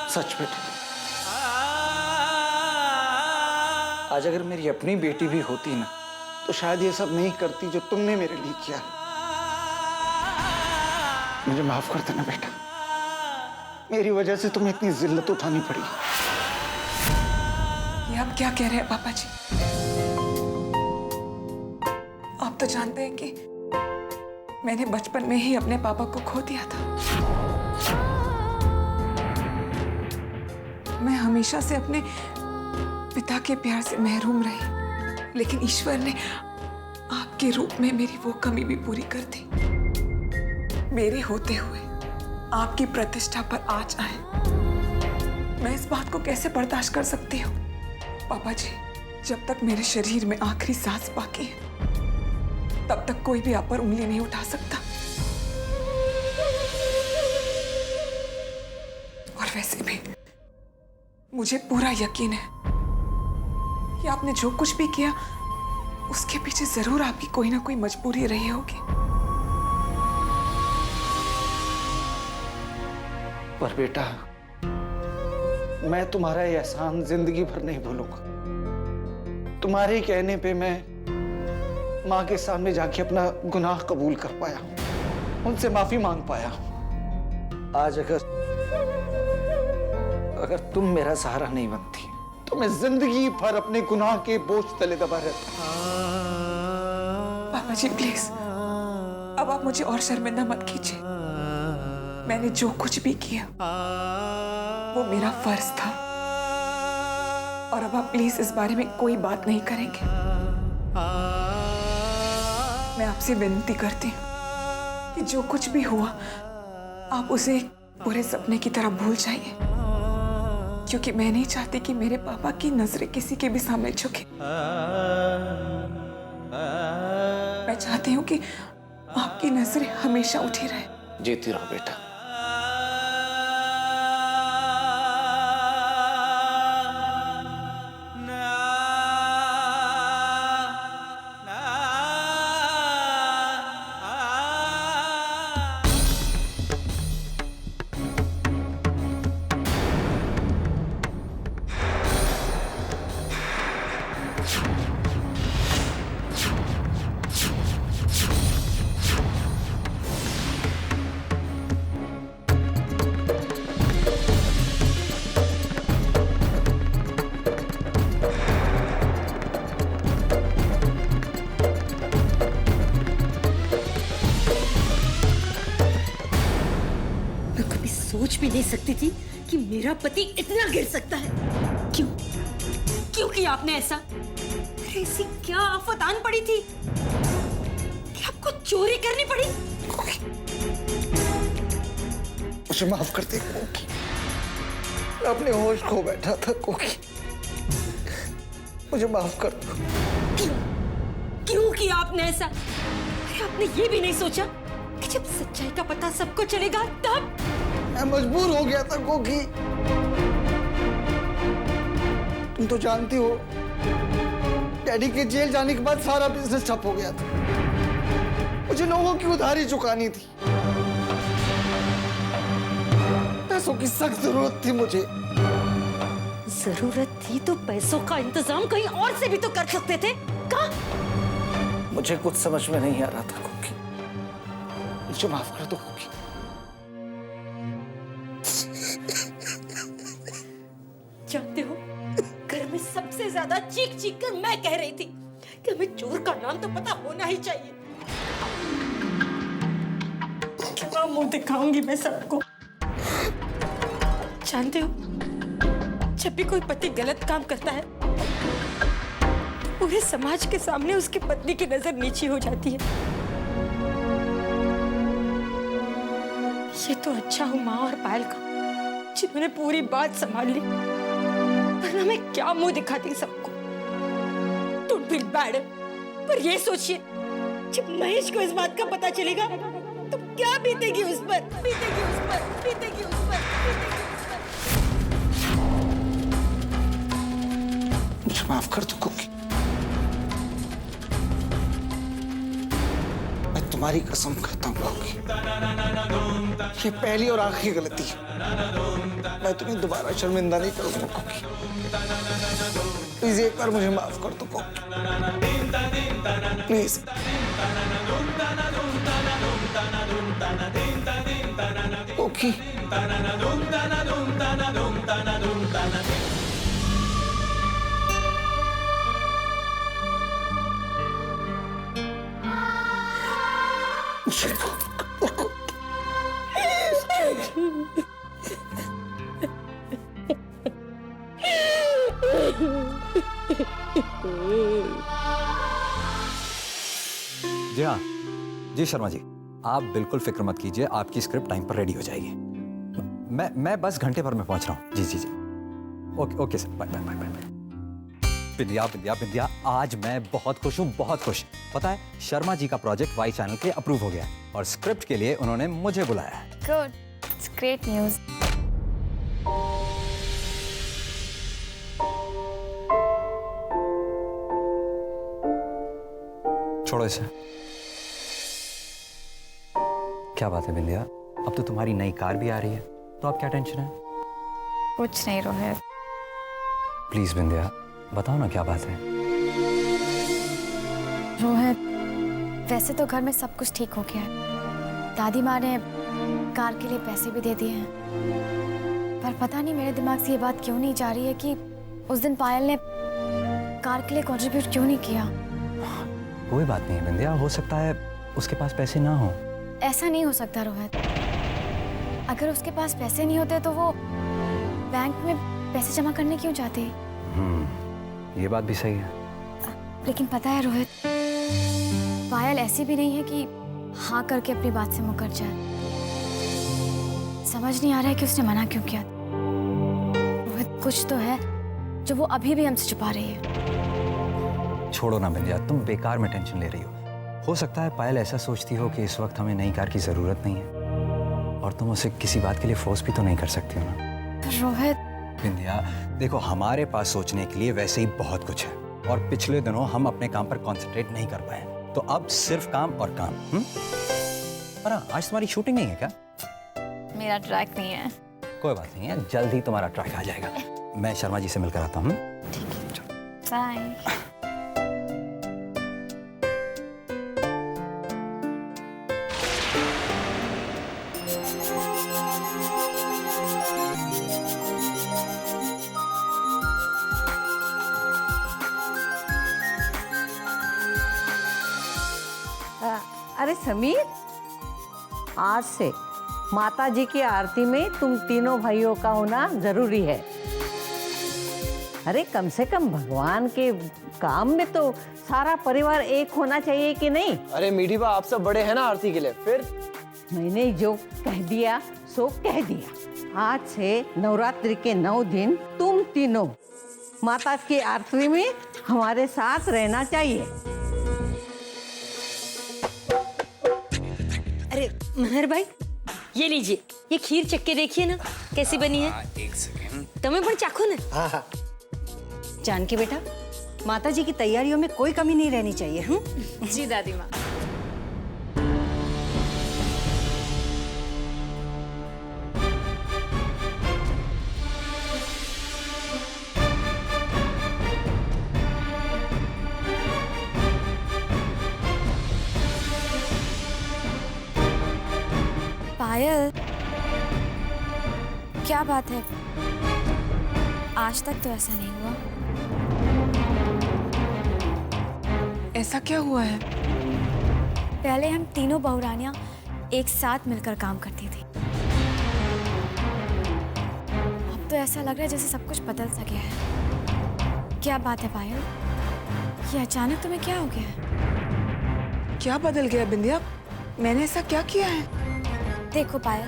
सच बेटा, आज अगर मेरी अपनी बेटी भी होती ना तो शायद ये सब नहीं करती जो तुमने मेरे लिए किया। मुझे माफ कर देना बेटा, मेरी वजह से तुम्हें इतनी जिल्लत उठानी पड़ी। ये आप क्या कह रहे हैं पापा जी? आप तो जानते हैं कि मैंने बचपन में ही अपने पापा को खो दिया था। मैं हमेशा से अपने पिता के प्यार से महरूम रही, लेकिन ईश्वर ने आपके रूप में मेरी वो कमी भी पूरी कर दी। मेरे होते हुए आपकी प्रतिष्ठा पर आँच आए, मैं इस बात को कैसे बर्दाश्त कर सकती हूँ? पापा जी, जब तक मेरे शरीर में आखिरी सांस बाकी है तब तक कोई भी आप पर उंगली नहीं उठा सकता। और वैसे भी मुझे पूरा यकीन है कि आपने जो कुछ भी किया उसके पीछे जरूर आपकी कोई ना कोई मजबूरी रही होगी। पर बेटा, मैं तुम्हारा ये एहसान जिंदगी भर नहीं भूलूंगा। तुम्हारे कहने पे मैं माँ के सामने जाके अपना गुनाह कबूल कर पाया, उनसे माफी मांग पाया। आज अगर तुम मेरा सहारा नहीं बनती तो मैं जिंदगी भर अपने गुनाह के बोझ तले दबा रहता। पापा जी प्लीज, अब आप मुझे और शर्मिंदा मत कीजिए। मैंने जो कुछ भी किया वो मेरा फर्ज था, और अब आप प्लीज इस बारे में कोई बात नहीं करेंगे। मैं आपसे विनती करती हूँ कि जो कुछ भी हुआ आप उसे एक बुरे सपने की तरह भूल जाइए, क्योंकि मैं नहीं चाहती कि मेरे पापा की नजरें किसी के भी सामने झुके। मैं चाहती हूँ कि आपकी नजरें हमेशा उठी रहे। जीती रहो बेटा। सोच भी नहीं सकती थी कि मेरा पति इतना गिर सकता है। क्यों क्यों किया आपने ऐसा? अरे ऐसी क्या आफत आन पड़ी थी कि आपको चोरी करनी पड़ी? मुझे माफ कर दे कोकी, मैं अपने होश खो बैठा था कोकी, मुझे माफ कर दो। क्यों किया आपने ऐसा? अरे आपने ये भी नहीं सोचा कि जब सच्चाई का पता सबको चलेगा तब? मैं मजबूर हो गया था कोकी। तुम तो जानती हो डैडी के जेल जाने के बाद सारा बिजनेस ठप हो गया था। मुझे लोगों की उधारी चुकानी थी, पैसों की सख्त जरूरत थी मुझे। जरूरत थी तो पैसों का इंतजाम कहीं और से भी तो कर सकते थे। कहाँ? मुझे कुछ समझ में नहीं आ रहा था कोकी, मुझे माफ कर दो कोकी। जानते हो, घर में सबसे ज्यादा चीख चीख कर मैं कह रही थी कि हमें चोर का नाम तो पता होना ही चाहिए। क्या मुंह दिखाऊंगी मैं सबको? जानते हो, जब भी कोई पति गलत काम करता है पूरे समाज के सामने उसकी पत्नी की नजर नीची हो जाती है। ये तो अच्छा हूँ माँ और पायल का, जिन्होंने पूरी बात संभाल ली, वरना मैं क्या मुंह दिखाती सबको। डोंट फील बैड, पर ये सोचिए जब महेश को इस बात का पता चलेगा तो क्या बीतेगी उस पर, बीतेगी उस पर, बीतेगी उस पर, बीतेगी उस पर। मुझे माफ कर दो कोकी, मैं तुम्हारी कसम खाता हूँ कोकी, ये पहली और आखिरी गलती है। मैं तुम्हें दोबारा शर्मिंदा नहीं करूंगा कोकी। प्लीज एक बार मुझे माफ कर दो कोकी, प्लीज। कोकी जी हाँ जी शर्मा जी, आप बिल्कुल फिक्र मत कीजिए, आपकी स्क्रिप्ट टाइम पर रेडी हो जाएगी। मैं बस घंटे भर में पहुंच रहा हूँ। जी जी जी, okay okay sir, bye bye bye bye. Bindiya Bindiya Bindiya, आज मैं बहुत खुश हूँ, बहुत खुश। पता है, शर्मा जी का प्रोजेक्ट वाई चैनल के अप्रूव हो गया है और स्क्रिप्ट के लिए उन्होंने मुझे बुलाया है। Good. It's great news. छोड़ो इसे। क्या बात है बिंदिया, अब तो तुम्हारी नई कार भी आ रही है, तो अब क्या टेंशन है? कुछ नहीं रोहित। प्लीज बिंदिया बताओ ना, क्या बात है? रोहित, वैसे तो घर में सब कुछ ठीक हो गया है। दादी माँ ने कार के लिए पैसे भी दे दिए हैं, पर पता नहीं मेरे दिमाग से ये बात क्यों नहीं जा रही है कि उस दिन पायल ने कार के लिए कंट्रीब्यूट क्यों नहीं किया। कोई बात नहीं बिंदिया, हो सकता है उसके पास पैसे ना हो। ऐसा नहीं हो सकता रोहित। अगर उसके पास पैसे नहीं होते तो वो बैंक में पैसे जमा करने क्यों जाती? ये बात भी सही है। लेकिन पता है रोहित, पायल ऐसी भी नहीं है कि हाँ करके अपनी बात से मुकर जाए। समझ नहीं आ रहा है कि उसने मना क्यों किया। रोहित, कुछ तो है जो वो अभी भी हमसे छुपा रही है। छोड़ो ना बिंदिया, तुम बेकार में टेंशन ले रही हो सकता है पायल ऐसा सोचती हो कि इस वक्त हमें नई कार की जरूरत नहीं है, और तुम उसे किसी बात के लिए फोर्स भी तो नहीं कर सकती हो ना। रोहित बिंदिया देखो, हमारे पास सोचने के लिए वैसे ही बहुत कुछ है, और पिछले दिनों हम अपने काम पर कंसंट्रेट नहीं कर पाए, तो अब सिर्फ काम और काम। पर आज तुम्हारी शूटिंग नहीं है क्या? मेरा ट्रैक नहीं है। कोई बात नहीं है, जल्द ही तुम्हारा ट्रैक आ जाएगा। मैं शर्मा जी से मिलकर आता हूँ। बाय। अरे समीर, आज से माता जी की आरती में तुम तीनों भाइयों का होना जरूरी है। अरे कम से कम भगवान के काम में तो सारा परिवार एक होना चाहिए कि नहीं? अरे मीठी बा, आप सब बड़े हैं ना आरती के लिए। फिर मैंने जो कह दिया सो कह दिया। आज से नवरात्रि के 9 दिन तुम तीनों माता की आरती में हमारे साथ रहना चाहिए। अरे महर भाई, ये लीजिए, ये खीर चख के देखिए ना कैसी बनी है। एक सेकेंड। तुम्हें पण चाखो ना। हाँ। जानकी बेटा, माता जी की तैयारियों में कोई कमी नहीं रहनी चाहिए। जी दादी माँ। पायल, क्या बात है? आज तक तो ऐसा नहीं हुआ। ऐसा क्या हुआ है? पहले हम तीनों बहुरानियां एक साथ मिलकर काम करती थी। अब तो ऐसा लग रहा है जैसे सब कुछ बदल सा गया है। क्या बात है पायल? ये अचानक तुम्हें क्या हो गया है? क्या बदल गया बिंदिया? मैंने ऐसा क्या किया है? देखो पायल,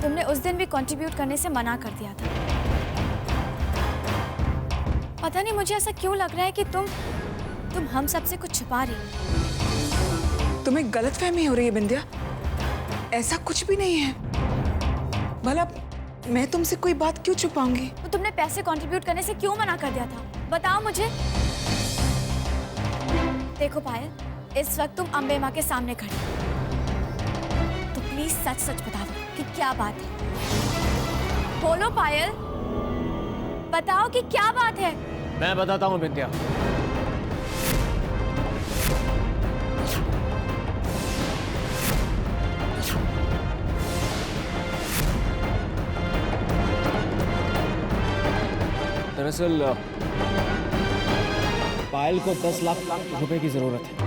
तुमने उस दिन भी कंट्रीब्यूट करने से मना कर दिया था। पता नहीं मुझे ऐसा क्यों लग रहा है कि तुम हम सबसे कुछ छुपा रही हो। तुम्हें गलतफहमी हो रही है बिंदिया। ऐसा कुछ भी नहीं है। भला मैं तुमसे कोई बात क्यों छुपाऊंगी? तो तुमने पैसे कंट्रीब्यूट करने से क्यों मना कर दिया था? बताओ मुझे। देखो पायल, इस वक्त तुम अम्बे माँ के सामने खड़ी हो, तो प्लीज सच सच बता दो कि क्या बात है। बोलो पायल, बताओ कि क्या बात है। मैं बताता हूँ बिंदिया। दरअसल पायल को 10 लाख रुपए की जरूरत है।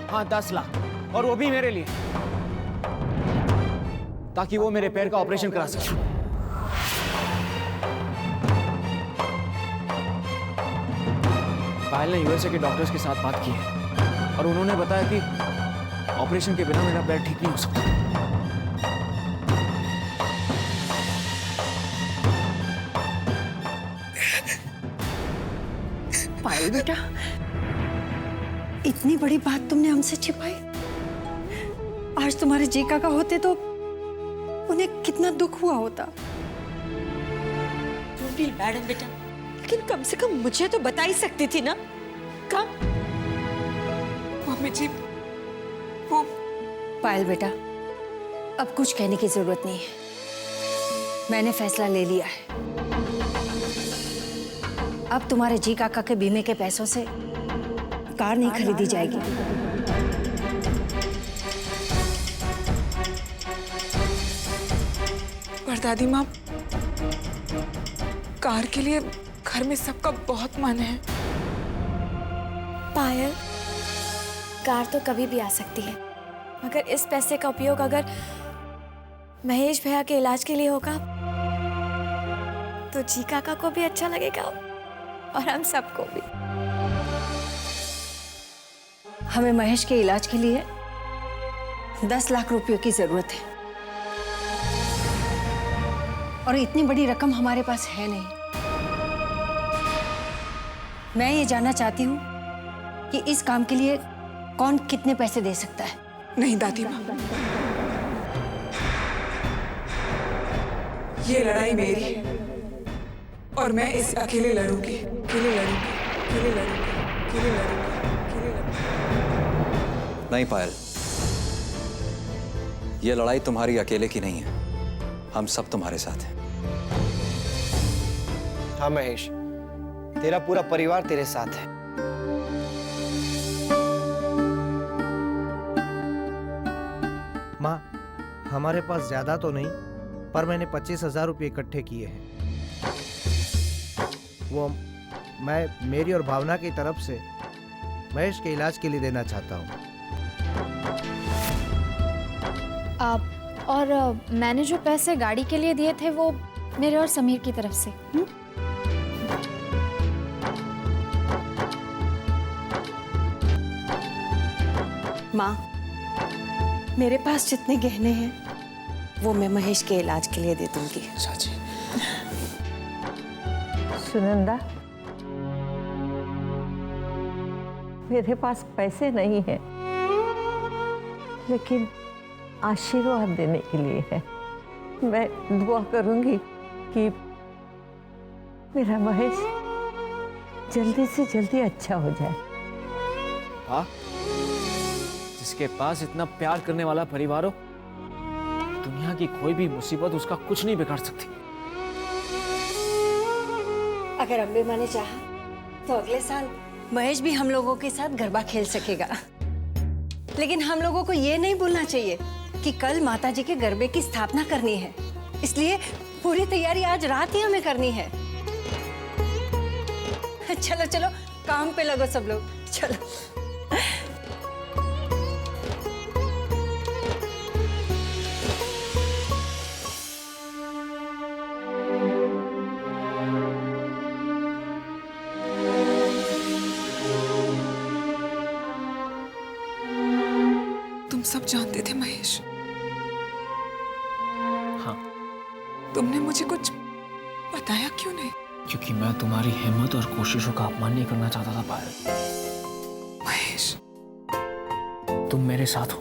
हाँ 10 लाख, और वो भी मेरे लिए, ताकि वो मेरे पैर का ऑपरेशन करा सके। पायल ने यूएसए के डॉक्टर्स के साथ बात की है और उन्होंने बताया कि ऑपरेशन के बिना मेरा पैर ठीक नहीं हो सकता। पायल बेटा, इतनी बड़ी बात तुमने हमसे छिपाई। आज तुम्हारे जी काका होते तो उन्हें कितना दुख हुआ होता। मैडम बेटा, लेकिन कम से कम मुझे तो बता ही सकती थी ना। कब? मम्मी जी, वो पायल बेटा, अब कुछ कहने की जरूरत नहीं है। मैंने फैसला ले लिया है। अब तुम्हारे जी काका के बीमे के पैसों से कार नहीं खरीदी जाएगी। पर दादी माँ, कार के लिए घर में सबका बहुत मन है। पायल, कार तो कभी भी आ सकती है, मगर इस पैसे का उपयोग अगर महेश भैया के इलाज के लिए होगा तो जी काका को भी अच्छा लगेगा और हम सबको भी। हमें महेश के इलाज के लिए 10 लाख रुपयों की जरूरत है और इतनी बड़ी रकम हमारे पास है नहीं। मैं ये जानना चाहती हूँ कि इस काम के लिए कौन कितने पैसे दे सकता है। नहीं दादी माँ, ये लड़ाई मेरी है और मैं इसे अकेले लड़ूंगी, अकेले लड़ूंगी, अकेले लड़ूंगी, अकेले लड़ूंगी, अकेले लड़ूंगी। नहीं पायल, ये लड़ाई तुम्हारी अकेले की नहीं है, हम सब तुम्हारे साथ हैं। हाँ महेश, तेरा पूरा परिवार तेरे साथ है। माँ, हमारे पास ज्यादा तो नहीं, पर मैंने 25,000 रुपये इकट्ठे किए हैं। वो मैं मेरी और भावना की तरफ से महेश के इलाज के लिए देना चाहता हूँ। और मैंने जो पैसे गाड़ी के लिए दिए थे वो मेरे और समीर की तरफ से। माँ, मेरे पास जितने गहने हैं वो मैं महेश के इलाज के लिए दे दूंगी। चाची, सुनंदा, मेरे पास पैसे नहीं हैं, लेकिन आशीर्वाद देने के लिए है। मैं दुआ करूंगी कि मेरा महेश जल्दी से जल्दी अच्छा हो जाए। हाँ, जिसके पास इतना प्यार करने वाला परिवार हो, दुनिया की कोई भी मुसीबत उसका कुछ नहीं बिगाड़ सकती। अगर अम्बे माँ ने चाहा तो अगले साल महेश भी हम लोगों के साथ गरबा खेल सकेगा। लेकिन हम लोगों को ये नहीं भूलना चाहिए कि कल माताजी के गरबे की स्थापना करनी है, इसलिए पूरी तैयारी आज रात ही हमें करनी है। चलो चलो, काम पे लगो सब लोग, चलो। तुम सब जानते थे महेश। हाँ, तुमने मुझे कुछ बताया क्यों नहीं? क्योंकि मैं तुम्हारी हिम्मत और कोशिशों का अपमान नहीं करना चाहता था पायल। महेश, तुम मेरे साथ हो,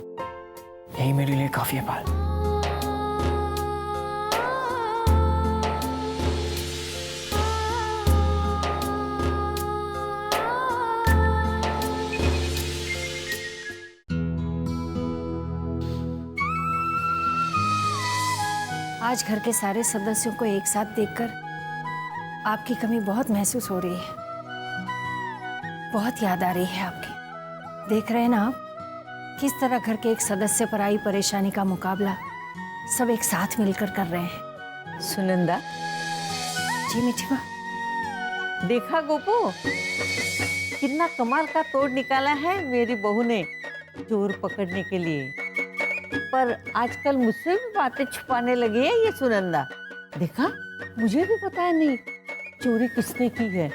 यही मेरे लिए काफी है पायल। आज घर के सारे सदस्यों को एक साथ देखकर आपकी कमी बहुत महसूस हो रही है। बहुत याद आ रही है आपकी। देख रहे हैं ना आप किस तरह घर के एक सदस्य पर आई परेशानी का मुकाबला सब एक साथ मिलकर कर रहे हैं। सुनंदा, जी मीठी माँ। देखा गोपू, कितना कमाल का तोड़ निकाला है मेरी बहू ने चोर पकड़ने के लिए। पर आजकल मुझसे भी बातें छुपाने लगी है ये सुनंदा। देखा, मुझे भी पता है नहीं चोरी किसने की है।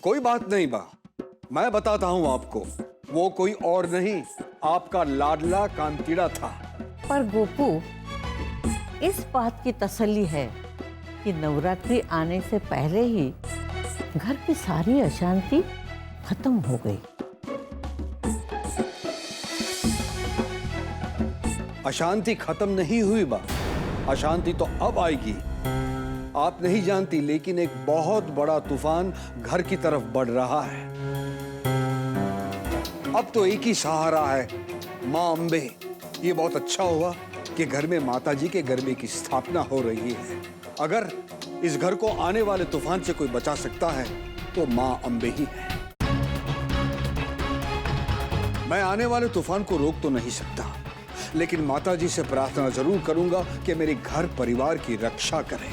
कोई बात नहीं बा, मैं बताता हूँ आपको। वो कोई और नहीं, आपका लाडला कांतीड़ा था। पर गोपू, इस बात की तसल्ली है कि नवरात्रि आने से पहले ही घर की सारी अशांति खत्म हो गई। अशांति खत्म नहीं हुई बा, अशांति तो अब आएगी। आप नहीं जानती, लेकिन एक बहुत बड़ा तूफान घर की तरफ बढ़ रहा है। अब तो एक ही सहारा है, माँ अम्बे। ये बहुत अच्छा हुआ कि घर में माताजी के गरबे की स्थापना हो रही है। अगर इस घर को आने वाले तूफान से कोई बचा सकता है तो माँ अम्बे ही है। मैं आने वाले तूफान को रोक तो नहीं सकता, लेकिन माताजी से प्रार्थना जरूर करूंगा कि मेरे घर परिवार की रक्षा करें।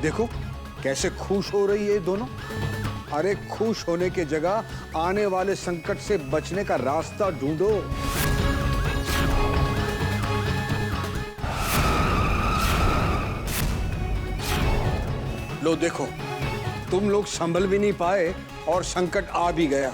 देखो कैसे खुश हो रही है ये दोनों। अरे खुश होने की जगह आने वाले संकट से बचने का रास्ता ढूंढो। लो देखो, तुम लोग संभल भी नहीं पाए और संकट आ भी गया।